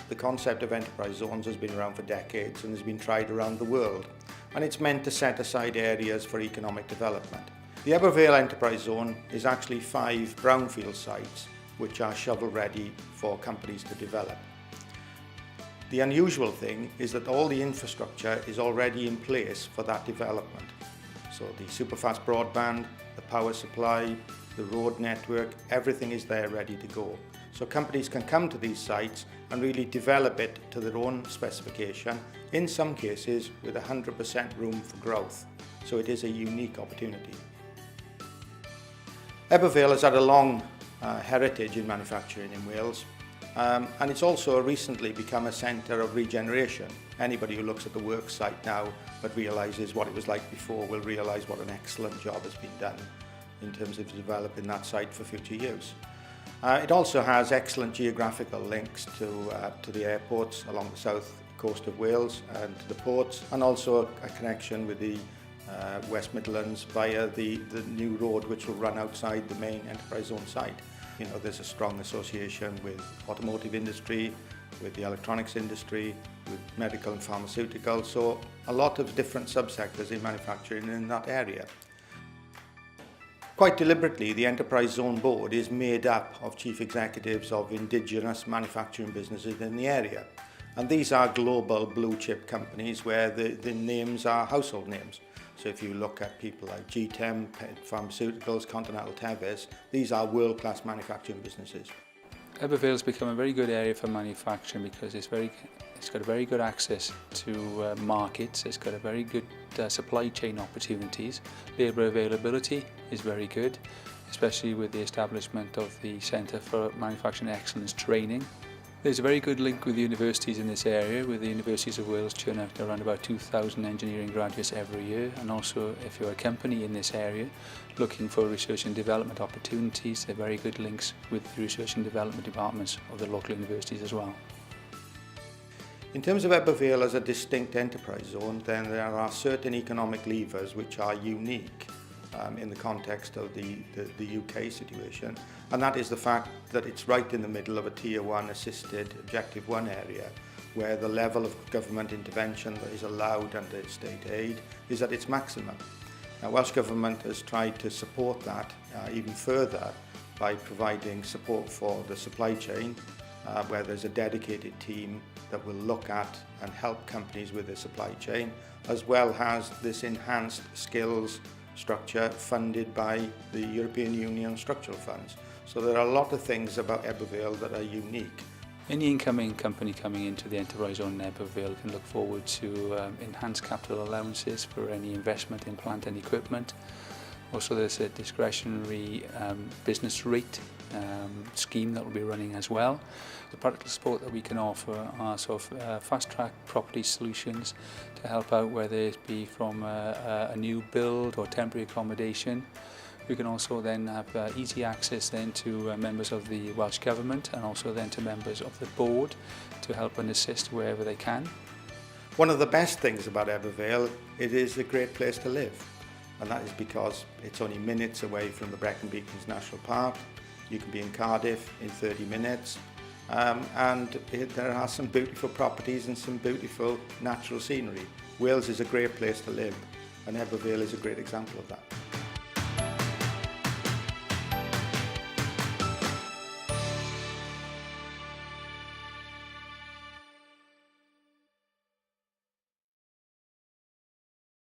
the concept of enterprise zones has been around for decades and has been tried around the world, and it's meant to set aside areas for economic development. The Ebbw Vale Enterprise Zone is actually 5 brownfield sites which are shovel ready for companies to develop. The unusual thing is that all the infrastructure is already in place for that development. So the superfast broadband, the power supply, the road network, everything is there ready to go. So companies can come to these sites and really develop it to their own specification, in some cases with 100% room for growth. So it is a unique opportunity. Ebbw Vale has had a long heritage in manufacturing in Wales, and it's also recently become a centre of regeneration. Anybody who looks at the work site now but realises what it was like before will realise what an excellent job has been done in terms of developing that site for future use. It also has excellent geographical links to the airports along the south coast of Wales and to the ports, and also a connection with the West Midlands via the new road which will run outside the main enterprise zone site. You know, there's a strong association with automotive industry, with the electronics industry, with medical and pharmaceutical, so a lot of different subsectors in manufacturing in that area. Quite deliberately, the Enterprise Zone Board is made up of chief executives of indigenous manufacturing businesses in the area. And these are global blue chip companies where the names are household names. So if you look at people like G-Chem, Pharmaceuticals, Continental Tevis, these are world-class manufacturing businesses. Ebbw Vale has become a very good area for manufacturing because it's got a very good access to markets, it's got a very good supply chain opportunities. Labour availability is very good, especially with the establishment of the Centre for Manufacturing Excellence Training. There's a very good link with the universities in this area, with the universities of Wales churn out around about 2,000 engineering graduates every year, and also if you're a company in this area looking for research and development opportunities, there are very good links with the research and development departments of the local universities as well. In terms of Ebbw Vale as a distinct enterprise zone, then there are certain economic levers which are unique in the context of the UK situation, and that is the fact that it's right in the middle of a Tier 1 assisted Objective 1 area, where the level of government intervention that is allowed under state aid is at its maximum. Now, Welsh Government has tried to support that even further by providing support for the supply chain, where there's a dedicated team that will look at and help companies with their supply chain, as well as this enhanced skills structure funded by the European Union structural funds. So there are a lot of things about Ebbw Vale that are unique. Any incoming company coming into the enterprise zone in Ebbw Vale can look forward to enhanced capital allowances for any investment in plant and equipment. Also, there's a discretionary business rate scheme that will be running as well. The practical support that we can offer are sort of fast-track property solutions to help out, whether it be from a new build or temporary accommodation. We can also then have easy access then to members of the Welsh Government and also then to members of the board to help and assist wherever they can. One of the best things about Ebbw Vale, it is a great place to live. And that is because it's only minutes away from the Brecon Beacons National Park. You can be in Cardiff in 30 minutes. And there are some beautiful properties and some beautiful natural scenery. Wales is a great place to live, and Ebbw Vale is a great example of that.